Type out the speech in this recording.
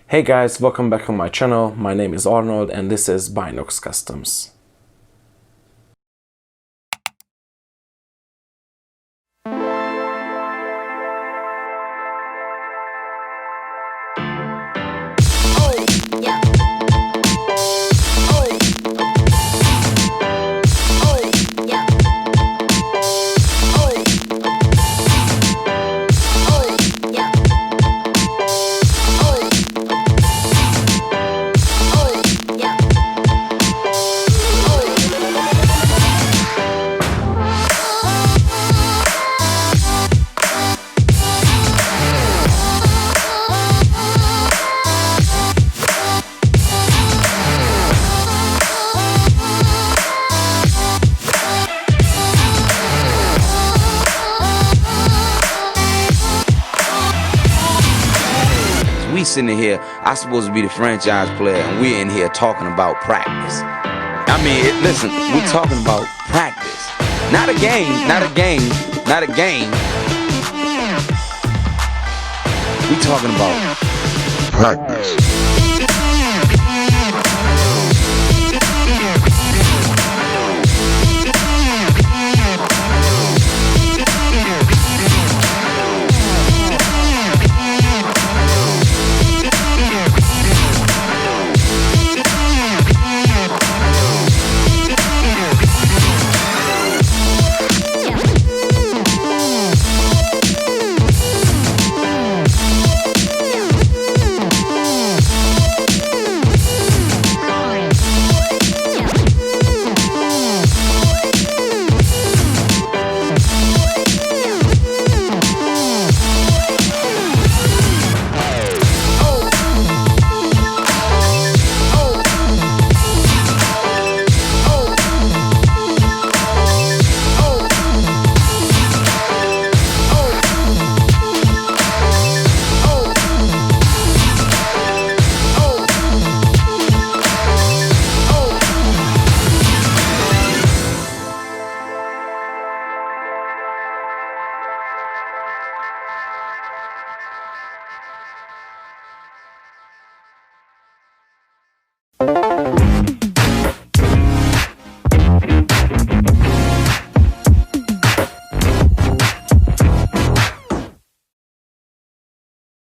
Hey guys, welcome back on my channel. My name is Arnold and this is BYNOK Customs. We sitting here, I'm supposed to be the franchise player, and we're in here talking about practice. I mean, listen, we're talking about practice. Not a game, not a game, not a game. We're talking about practice.